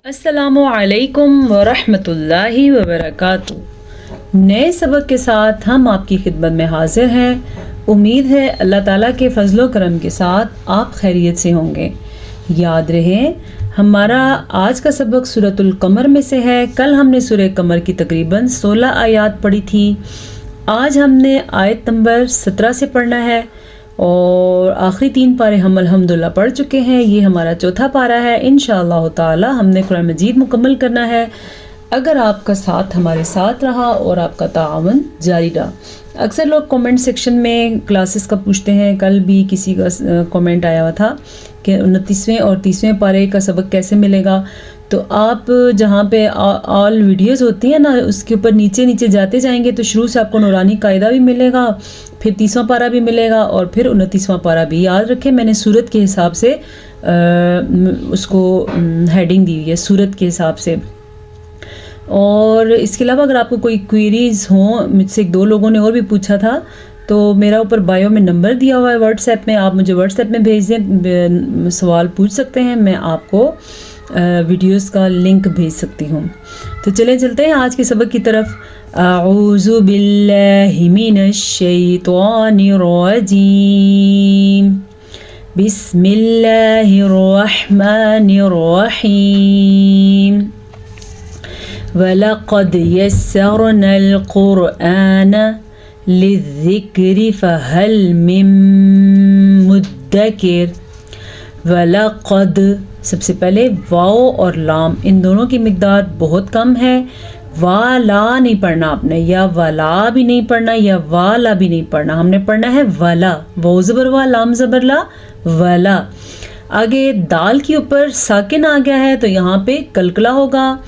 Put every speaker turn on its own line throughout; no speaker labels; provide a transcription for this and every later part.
अस्सलामु अलैकुम वरहमतुल्लाहि वबरकातुहू। नए सबक के साथ हम आपकी खिदमत में हाजिर हैं। उम्मीद है अल्लाह ताला के फजलो करम के साथ आप खैरियत से होंगे। याद रहे हमारा आज का सबक सूरतुल कमर में से है। कल हमने सूरह कमर की तकरीबन 16 आयत पढ़ी थी। आज हमने आयत नंबर 17 से पढ़ना है और आखिरी 3 पारे हम अल्हम्दुलिल्लाह पढ़ चुके हैं। ये हमारा चौथा पारा है। इंशाअल्लाह ताला हमने कुरान मजीद मुकम्मल करना है अगर आपका साथ हमारे साथ रहा और आपका ताअवुन जारी रहा। अक्सर लोग कमेंट सेक्शन में क्लासेस का पूछते हैं। कल भी किसी का कमेंट आया हुआ था कि 29वें और 30वें पारे का सबक कैसे मिलेगा। तो आप जहाँ पे ऑल वीडियोस होती हैं ना, उसके ऊपर नीचे नीचे जाते जाएंगे तो शुरू से आपको नूरानी कायदा भी मिलेगा, फिर 30वां पारा भी मिलेगा और फिर 29वां पारा भी। याद रखें मैंने सूरत के हिसाब से उसको हेडिंग दी हुई है, सूरत के हिसाब से। और इसके अलावा अगर आपको कोई क्वेरीज हों, मुझसे 1-2 लोगों ने और भी पूछा था, तो मेरा ऊपर बायो में नंबर दिया हुआ है व्हाट्सएप में, आप मुझे व्हाट्सएप में भेज दें, सवाल पूछ सकते हैं, मैं आपको वीडियोस का लिंक भेज सकती हूँ। तो चलते हैं आज के सबक की तरफ। अऊज़ु बिल्लाहि मिनश शैतानिर रजीम, बिस्मिल्लाहिर रहमानिर रहीम, वलक़द यस्सरनल क़ुरआन लिज़्ज़िक्रि फ़हल मिन मुद्दकिर। वलक़द, सबसे पहले वाओ और लाम इन दोनों की मिकदार बहुत कम है। वाला नहीं पढ़ना आपने, या वाला भी नहीं पढ़ना, या वाला भी नहीं पढ़ना, हमने पढ़ना है वाला। वो ज़बर वा, लाम ज़बर ला, वाला। आगे दाल के ऊपर साकिन आ गया है तो यहाँ पे कलकला होगा।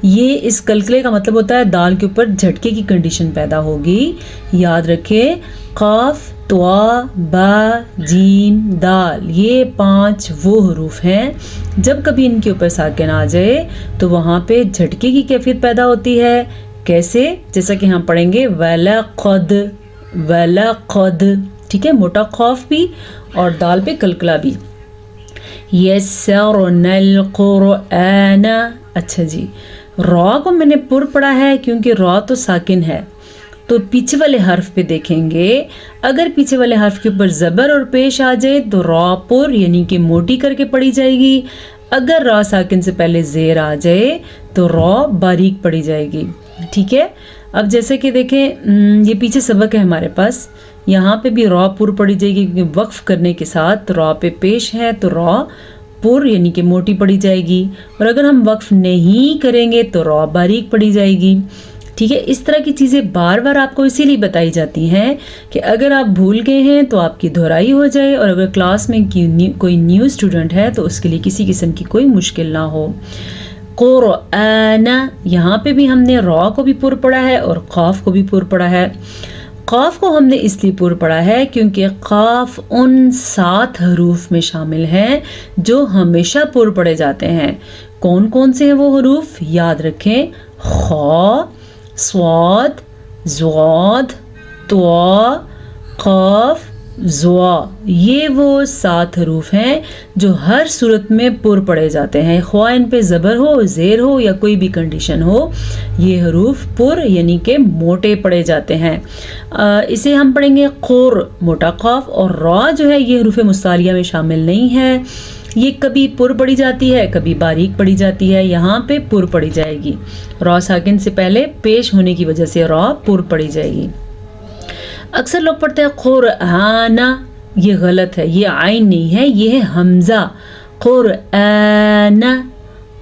ये इस कलकले का मतलब होता है दाल के ऊपर झटके की कंडीशन पैदा होगी। याद रखें काफ, त्वा, बा, जीम, दाल, ये 5 वो हरूफ हैं जब कभी इनके ऊपर साकिन आ जाए तो वहाँ पे झटके की कैफियत पैदा होती है। कैसे? जैसा कि हम पढ़ेंगे वलक़द, वलक़द, ठीक है, मोटा खौफ भी और दाल पे कलकला भी। यस्सरनल क़ुरआन, अच्छा जी, रॉ को मैंने पुर पढ़ा है क्योंकि रॉ तो साकिन है। तो पीछे वाले हर्फ पे देखेंगे, अगर पीछे वाले हर्फ के ऊपर ज़बर और पेश आ जाए तो रॉ पुर यानी कि मोटी करके पढ़ी जाएगी। अगर रॉ साकिन से पहले ज़ेर आ जाए तो रॉ बारीक पढ़ी जाएगी। ठीक है, अब जैसे कि देखें ये पीछे सबक है हमारे पास, यहाँ पे भी रॉ पुर पढ़ी जाएगी क्योंकि वक्फ करने के साथ रॉ पे पेश है तो रॉ पुर यानी कि मोटी पढ़ी जाएगी। और अगर हम वक्फ नहीं करेंगे तो रॉ बारीक पढ़ी जाएगी। ठीक है, इस तरह की चीज़ें बार बार आपको इसीलिए बताई जाती हैं कि अगर आप भूल गए हैं तो आपकी दोहराई हो जाए, और अगर क्लास में कोई न्यू स्टूडेंट है तो उसके लिए किसी किस्म की कोई मुश्किल ना हो। क़ुरआन, यहाँ पे भी हमने रॉ को भी पुर पढ़ा है और क़ाफ को भी पुर पढ़ा है। क़ाफ को हमने इसलिए पुर पढ़ा है क्योंकि क़ाफ उन 7 हरूफ में शामिल हैं जो हमेशा पुर पढ़े जाते हैं। कौन कौन से हैं वो हरूफ? याद रखें, ख़ा, स्वाद, ज़्वाद, त्वा, क़ाफ, ज़्वा, ये वो 7 हरूफ हैं जो हर सूरत में पुर पढ़े जाते हैं। ख्वा इन पे ज़बर हो, ज़ेर हो या कोई भी कंडीशन हो, ये हरूफ पुर यानी कि मोटे पढ़े जाते हैं। इसे हम पढ़ेंगे क़ुर, मोटा क़ाफ, और रॉ जो है ये हरूफ मुस्तालिया में शामिल नहीं है। ये कभी पुर पढ़ी जाती है, कभी बारीक पढ़ी जाती है। यहाँ पे पुर पढ़ी जाएगी, रॉ साकिन से पहले पेश होने की वजह से रॉ पुर पढ़ी जाएगी। अक्सर लोग पढ़ते हैं क़ुरआना, ये गलत है, ये आइन नहीं है, ये है हमज़ा। क़ुरआना,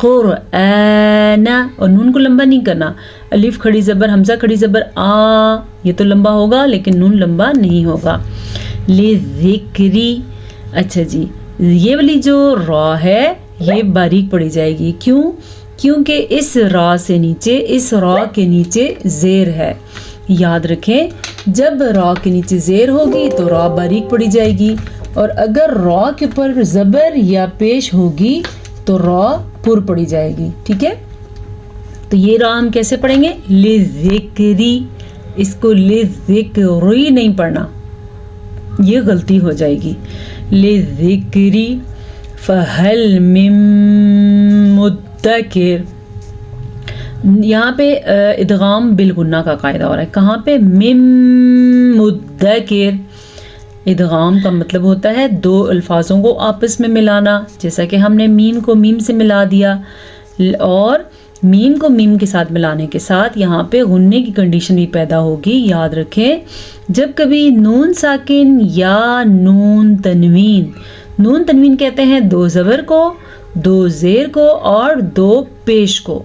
क़ुरआना, और नून को लंबा नहीं करना। अलिफ खड़ी ज़बर, हमज़ा खड़ी ज़बर, आ, ये तो लंबा होगा लेकिन नून लंबा नहीं होगा। लिज़िक्रि, अच्छा जी, ये वाली जो रॉ है ये बारीक पढ़ी जाएगी। क्यों? क्योंकि इस रॉ से नीचे, इस रॉ के नीचे ज़ेर है। याद रखें जब रॉ के नीचे ज़ेर होगी तो रॉ बारीक पढ़ी जाएगी, और अगर रॉ के ऊपर ज़बर या पेश होगी तो रॉ पुर पढ़ी जाएगी। ठीक है, तो ये रॉ हम कैसे पढ़ेंगे? लिज़िक्रि, इसको लिज़िक्रि नहीं पढ़ना, ये गलती हो जाएगी। लिज़िक्रि फ़हल मिन मुद्दकिर, यहाँ पे इदगाम बिलगुन्ना का कायदा हो रहा है। कहाँ पे? मिम मुद्दकिर। इदगाम का मतलब होता है दो अल्फाजों को आपस में मिलाना, जैसा कि हमने मीम को मीम से मिला दिया, और मीम को मीम के साथ मिलाने के साथ यहाँ पे गुन्ने की कंडीशन भी पैदा होगी। याद रखें, जब कभी नून साकिन या नून तनवीन कहते हैं दो ज़बर को, दो ज़ेर को और दो पेश को।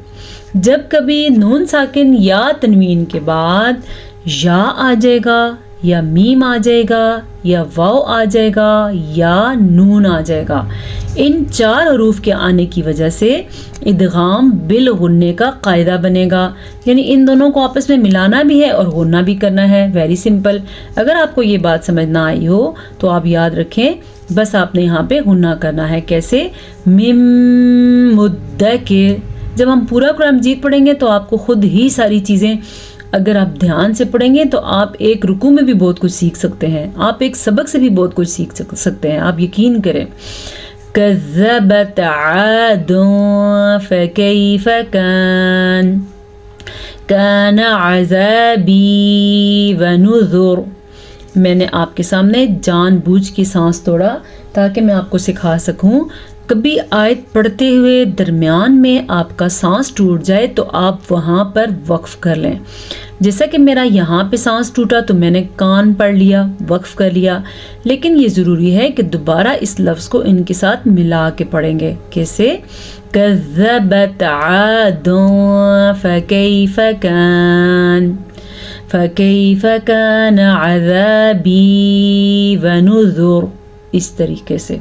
जब कभी नून साकिन या तनवीन के बाद या आ जाएगा, या मीम आ जाएगा, या वाव आ जाएगा, या नून आ जाएगा, इन चार हरूफ के आने की वजह से इदगाम बिल गुन्ने का कायदा बनेगा। यानी इन दोनों को आपस में मिलाना भी है और गुन्ना भी करना है। Very simple. अगर आपको ये बात समझ ना आई हो तो आप याद रखें, बस आपने यहाँ पे गुन्ना करना है। कैसे? मिम मुद्दकिर। जब हम पूरा कुरान मजीद पढ़ेंगे तो आपको खुद ही सारी चीज़ें, अगर आप ध्यान से पढ़ेंगे तो आप एक रुकू में भी बहुत कुछ सीख सकते हैं, आप एक सबक से भी बहुत कुछ सीख सकते हैं, आप यकीन करें। कज़्ज़बत आदुन फ़कैफ़ कान अज़ाबी व नुज़ुर। मैंने आपके सामने जानबूझ के सांस तोड़ा ताकि मैं आपको सिखा सकूं। कभी आयत पढ़ते हुए दरमियान में आपका सांस टूट जाए तो आप वहाँ पर वक्फ कर लें। जैसा कि मेरा यहाँ पे सांस टूटा तो मैंने कान पढ़ लिया, वक्फ कर लिया, लेकिन ये ज़रूरी है कि दोबारा इस लफ्ज़ को इनके साथ मिला के पढ़ेंगे। कैसे? कज़्ज़बत आदुन फ़कैफ़ कान अज़ाबी व नुज़ुर। इस तरीके से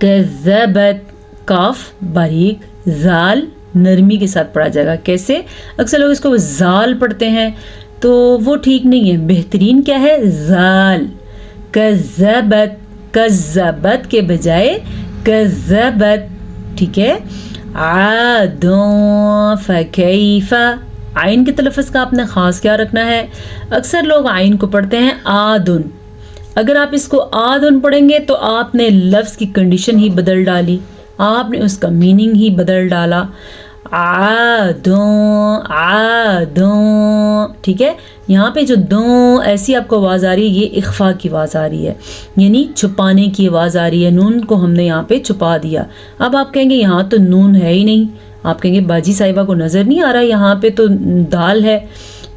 कज़्ज़बत, काफ बारीक, जाल नरमी के साथ पढ़ा जाएगा। कैसे? अक्सर लोग इसको जाल पढ़ते हैं तो वो ठीक नहीं है। बेहतरीन क्या है? जाल। कज़्ज़बत, कज़्ज़बत के बजाय कज़्ज़बत। ठीक है। आदुन फ़कैफ़, आइन के तलफ़्फ़ुज़ का आपने ख़ास क्या रखना है। अक्सर लोग आइन को पढ़ते हैं आदुन। अगर आप इसको आदुन पढ़ेंगे तो आपने लफ्ज़ की कंडीशन ही बदल डाली, आपने उसका मीनिंग ही बदल डाला। आदुन आदुन। ठीक है। यहाँ पे जो दो ऐसी आपको आवाज़ आ रही है, ये इख्फा की आवाज़ आ रही है, यानी छुपाने की आवाज़ आ रही है। नून को हमने यहाँ पे छुपा दिया। अब आप कहेंगे यहाँ तो नून है ही नहीं, आप कहेंगे बाजी साहिबा को नज़र नहीं आ रहा, यहाँ पे तो दाल है।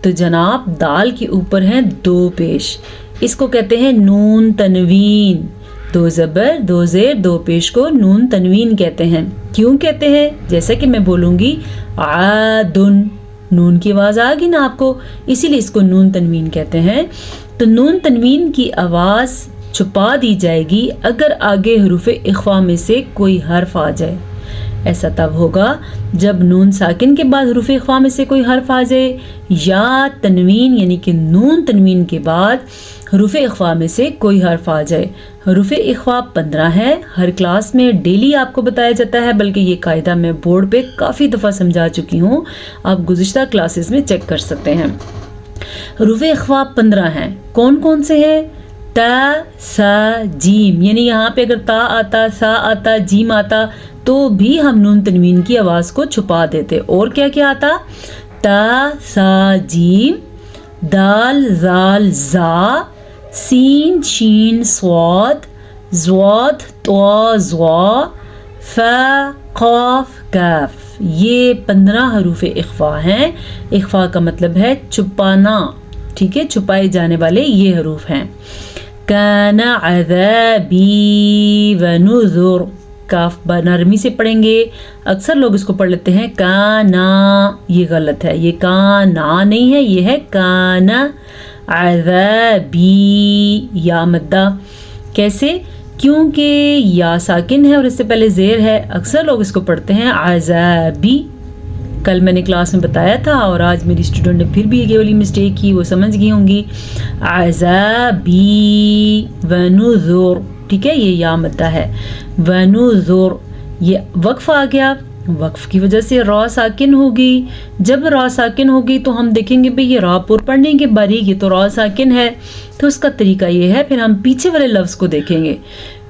तो जनाब, दाल के ऊपर हैं दो पेश, इसको कहते हैं नून तनवीन। दो ज़बर, दो ज़ेर, दो पेश को नून तनवीन कहते हैं। क्यों कहते हैं? जैसा कि मैं बोलूँगी आदुन, नून की आवाज़ आ गई ना आपको, इसीलिए इसको नून तनवीन कहते हैं। तो नून तनवीन की आवाज़ छुपा दी जाएगी अगर आगे हरूफ इख्फा में से कोई हर्फ आ जाए। ऐसा तब होगा जब नून साकिन के बाद हरूफ इख्फा में से कोई हर्फ आ जाए, या तनवीन यानी कि नून तनवीन के बाद हरूफ इख्फा में से कोई हर्फ आ जाए। हरूफ इख्फा 15 है, हर क्लास में डेली आपको बताया जाता है, बल्कि ये कायदा मैं बोर्ड पे काफ़ी दफ़ा समझा चुकी हूँ, आप गुज़िश्ता क्लासेस में चेक कर सकते हैं। हरूफ इख्फा 15 हैं। कौन कौन से हैं? ता, सा, जीम। यानी यहाँ पे अगर ता आता, सा आता, जीम आता तो भी हम नून तनवीन की आवाज़ को छुपा देते। और क्या क्या आता? ता, सा, जीम, दाल, जाल, जा, सीन, शीन, स्वाद, ज़्वाद, त्वा, ज़्वा, फ़ा, क़ाफ, काफ। ये 15 हरूफ इख्फा हैं। इख्फा का मतलब है छुपाना। ठीक है, छुपाए जाने वाले ये हरूफ हैं। काना अज़ाबी व नुज़ुर, काफ नरमी से पढ़ेंगे। अक्सर लोग इसको पढ़ लेते हैं काना, ये गलत है, ये काना नहीं है, ये है काना। अज़ाबी, या मद्दा। कैसे? क्योंकि या साकिन है और इससे पहले ज़ेर है। अक्सर लोग इसको पढ़ते हैं अज़ाबी। कल मैंने क्लास में बताया था और आज मेरी स्टूडेंट ने फिर भी ये वाली मिस्टेक की, वो समझ गई होंगी। अज़ाबी व नुज़ुर। ठीक है, ये या मद्दा है। व नुज़ुर, ये वक्फ आ गया, वक्फ की वजह से रॉ साकिन होगी। जब रॉ साकिन होगी तो हम देखेंगे भाई ये रॉ पुर पढ़ने के बारीक, ये तो रॉ साकिन है, तो उसका तरीका ये है। फिर हम पीछे वाले लफ्ज़ को देखेंगे।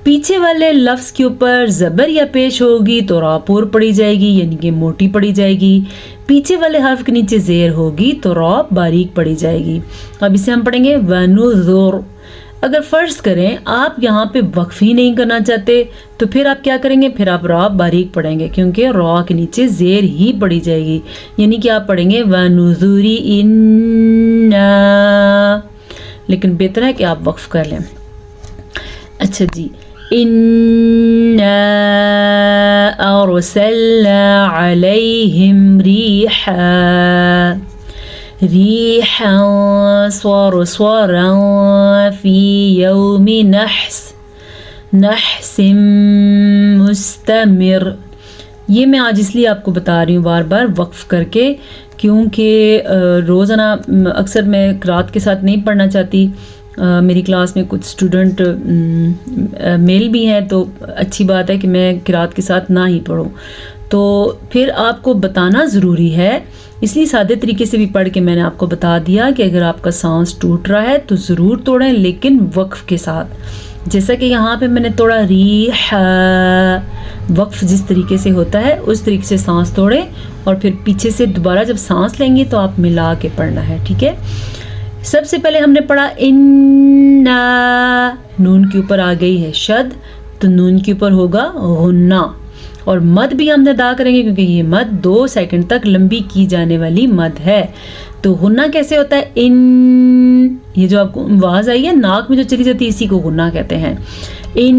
پیچھے والے لفظ کے اوپر زبر یا پیش ہوگی تو را پور پڑی جائے گی یعنی کہ موٹی پڑی جائے گی. پیچھے والے حرف کے نیچے زیر ہوگی تو را باریک پڑی جائے گی. اب اسے ہم پڑھیں گے وَنُذُرْ. اگر فرض کریں آپ یہاں پہ وقف ہی نہیں کرنا چاہتے تو پھر آپ کیا کریں گے؟ پھر آپ را باریک پڑھیں گے کیونکہ را کے نیچے زیر ہی پڑی جائے گی یعنی کہ آپ پڑھیں گے وَنُذُرِ إِنَّا. لیکن بہتر ہے کہ آپ وقف کر لیں. اچھا جی إِنَّا أَرْسَلْنَا عَلَيْهِمْ رِيحًا صَرْصَرًا فِي يَوْمِ نَحْسٍ مُسْتَمِرٍ. یہ میں آج اس لیے آپ کو بتا رہی ہوں بار بار وقف کر کے کیونکہ روزانہ اکثر میں قرات کے ساتھ نہیں پڑھنا چاہتی. میری کلاس میں کچھ اسٹوڈنٹ میل بھی ہیں تو اچھی بات ہے کہ میں قرات کے ساتھ نہ ہی پڑھوں. تو پھر آپ کو بتانا ضروری ہے اس لیے سادے طریقے سے بھی پڑھ کے میں نے آپ کو بتا دیا کہ اگر آپ کا سانس ٹوٹ رہا ہے تو ضرور توڑیں لیکن وقف کے ساتھ. جیسا کہ یہاں پہ میں نے توڑا ریح، وقف جس طریقے سے ہوتا ہے اس طریقے سے سانس توڑیں اور پھر پیچھے سے دوبارہ جب سانس لیں گے تو آپ ملا کے پڑھنا ہے. ٹھیک ہے. سب سے پہلے ہم نے پڑھا انا، نون کے اوپر آ گئی ہے شد تو نون کے اوپر ہوگا غنہ اور مد بھی ہم ادا کریں گے کیونکہ یہ مد 2 سیکنڈ تک لمبی کی جانے والی مد ہے. تو غنہ کیسے ہوتا ہے؟ ان، یہ جو آپ کو آواز آئی ہے ناک میں جو چلی جاتی ہے اسی کو غنہ کہتے ہیں. ان،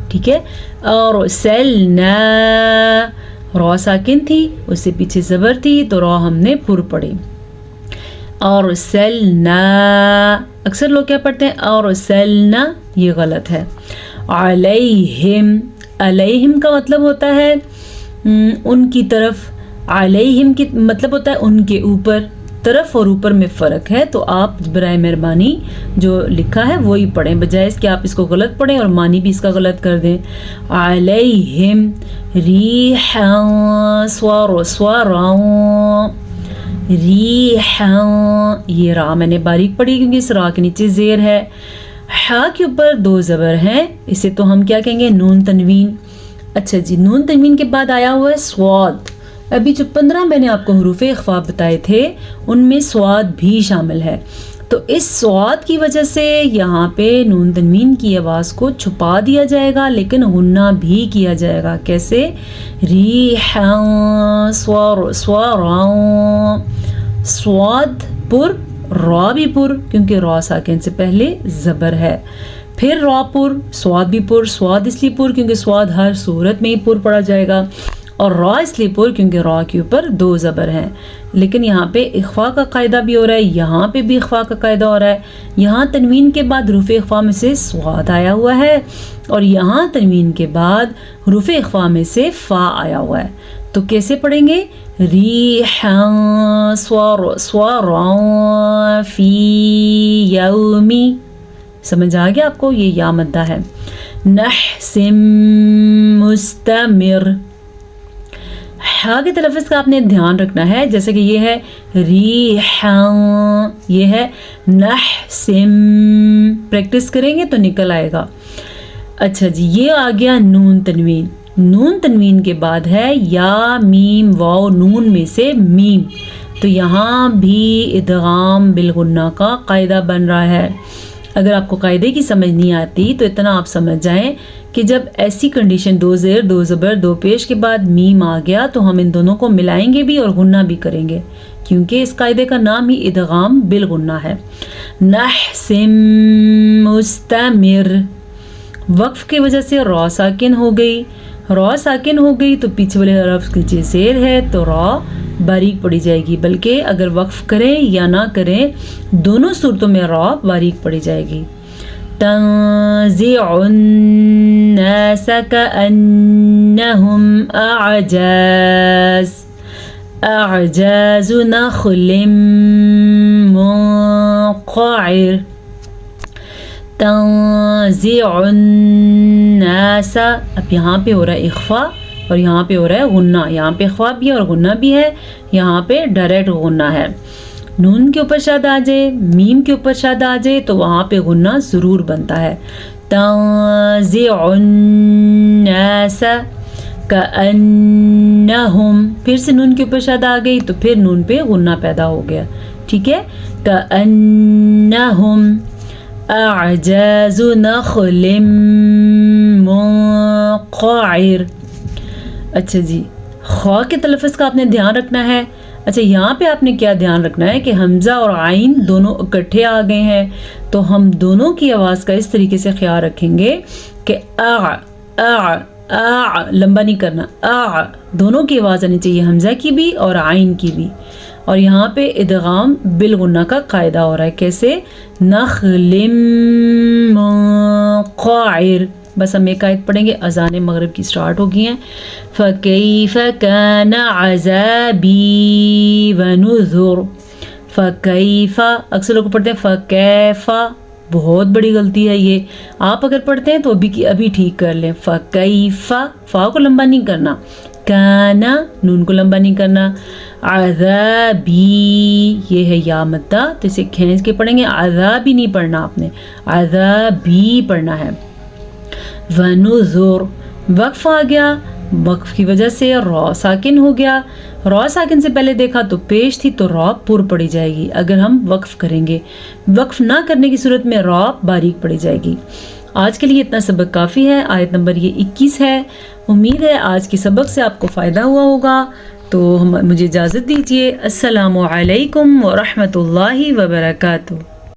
ٹھیک ہے. اور سلنا، را ساکن تھی اس سے پیچھے زبر تھی تو را ہم نے پر پڑھی. اور سلنا، اکثر لوگ کیا پڑھتے ہیں اور سلنا، یہ غلط ہے. علیہم، علیہم کا مطلب ہوتا ہے ان کی طرف، علیہم کی مطلب ہوتا ہے ان کے اوپر. طرف اور اوپر میں فرق ہے تو آپ برائے مہربانی جو لکھا ہے وہی پڑھیں بجائے اس کہ آپ اس کو غلط پڑھیں اور معنی بھی اس کا غلط کر دیں. علیہم ریحاً صَرْصَرًا، ریحاً، یہ را میں نے باریک پڑھی کیونکہ اس را کے نیچے زیر ہے. ہا کے اوپر 2 زبر ہیں، اسے تو ہم کیا کہیں گے؟ نون تنوین. اچھا جی، نون تنوین کے بعد آیا ہوا ہے سواد. ابھی جو 15 میں نے آپ کو حروف اخفاء بتائے تھے ان میں سواد بھی شامل ہے تو اس سواد کی وجہ سے یہاں پہ نون تنوین کی آواز کو چھپا دیا جائے گا لیکن غنہ بھی کیا جائے گا. کیسے؟ ریحاً صَرْصَرًا، سواد پر، را بھی پر کیونکہ را ساکن سے پہلے زبر ہے، پھر را پر، سواد بھی پر. سواد اس لیے پر کیونکہ سواد ہر صورت میں ہی پر پڑا جائے گا اور را اس لیے پر کیونکہ را کے اوپر 2 زبر ہیں. لیکن یہاں پہ اخفاء کا قاعدہ بھی ہو رہا ہے، یہاں پہ بھی اخفاء کا قاعدہ ہو رہا ہے. یہاں تنوین کے بعد حروف اخفاء میں سے سواد آیا ہوا ہے اور یہاں تنوین کے بعد حروف اخفاء میں سے فا آیا ہوا ہے. تو کیسے پڑھیں گے؟ ریحاً صَرْصَرًا فی یوم، سمجھ آ گیا آپ کو؟ یہ یا مدہ ہے. نحس مستمر، ہا کے تلفظ کا آپ نے دھیان رکھنا ہے جیسے کہ یہ ہے ریحاً، یہ ہے نحس، پریکٹس کریں گے تو نکل آئے گا. اچھا جی، یہ آ گیا نون تنوین. نون تنوین کے بعد ہے یا میم واو نون میں سے میم، تو یہاں بھی ادغام بالغنہ کا قاعدہ بن رہا ہے. اگر آپ کو قاعدے کی سمجھ نہیں آتی تو اتنا آپ سمجھ جائیں کہ جب ایسی کنڈیشن 2 زیر 2 زبر 2 پیش کے بعد میم آ گیا تو ہم ان دونوں کو ملائیں گے بھی اور غنہ بھی کریں گے کیونکہ اس قاعدے کا نام ہی ادغام بالغنہ ہے. نحس مستمر، وقف کی وجہ سے را ساکن ہو گئی، را ساکن ہو گئی تو پیچھے والے حرف کے نیچے زیر ہے تو را باریک پڑی جائے گی، بلکہ اگر وقف کریں یا نہ کریں دونوں صورتوں میں را باریک پڑی جائے گی. تنزع الناس كأنهم أعجاز نخل منقعر. تنزع الناس، اب یہاں پہ ہو رہا ہے اخفاء اور یہاں پہ ہو رہا ہے غنہ، یہاں پہ اخفاء بھی ہے اور غنہ بھی ہے، یہاں پہ ڈائریکٹ غنہ ہے. نون کے اوپر شد آ جائے، میم کے اوپر شد آ جائے تو وہاں پہ غنہ ضرور بنتا ہے. تنزع الناس کأنہم، پھر سے نون کے اوپر شد آ گئی تو پھر نون پہ غنہ پیدا ہو گیا. ٹھیک ہے. کأنہم اعجاز نخل منقعر. اچھا جی، خا کے تلفظ کا آپ نے دھیان رکھنا ہے. اچھا یہاں پہ آپ نے کیا دھیان رکھنا ہے کہ حمزہ اور عین دونوں اکٹھے آ گئے ہیں تو ہم دونوں کی آواز کا اس طریقے سے خیال رکھیں گے کہ لمبا نہیں کرنا، دونوں کی آواز آنی چاہیے، حمزہ کی بھی اور عین کی بھی. اور یہاں پہ ادغام بالغنہ کا قاعدہ ہو رہا ہے. کیسے؟ نخل منقعر. بس ہم ایک آیت پڑھیں گے، اذان مغرب کی سٹارٹ ہو گئی ہیں. فَكَيْفَ كَانَ عَذَابِي وَنُذُرْ. فَكَيْفَ اکثر لوگ پڑھتے ہیں فَكَيْفَ، بہت بڑی غلطی ہے یہ. آپ اگر پڑھتے ہیں تو ابھی ٹھیک کر لیں. فَكَيْفَ، فا کو لمبا نہیں کرنا، کانا نون کو لمبا نہیں کرنا. عذابی، یہ ہے یا مدہ تو اسے کھینچ کے پڑھیں گے. عذابی نہیں پڑھنا آپ نے، عذابی پڑھنا ہے. ونذر، وقف آ گیا، وقف کی وجہ سے را ساکن ہو گیا. را ساکن سے پہلے دیکھا تو پیش تھی تو را پر پڑی جائے گی اگر ہم وقف کریں گے. وقف نہ کرنے کی صورت میں را باریک پڑی جائے گی. آج کے لیے اتنا سبق کافی ہے. آیت نمبر یہ 21 ہے. امید ہے آج کے سبق سے آپ کو فائدہ ہوا ہوگا. تو مجھے اجازت دیجیے. السلام علیکم ورحمۃ اللہ وبرکاتہ.